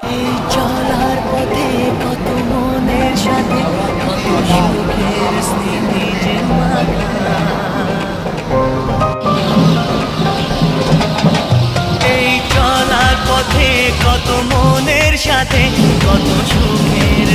এই চলার পথে কত মনের সাথে কত সুখের স্মৃতি যে মাখা। এই চলার পথে কত মনের সাথে কত সুখের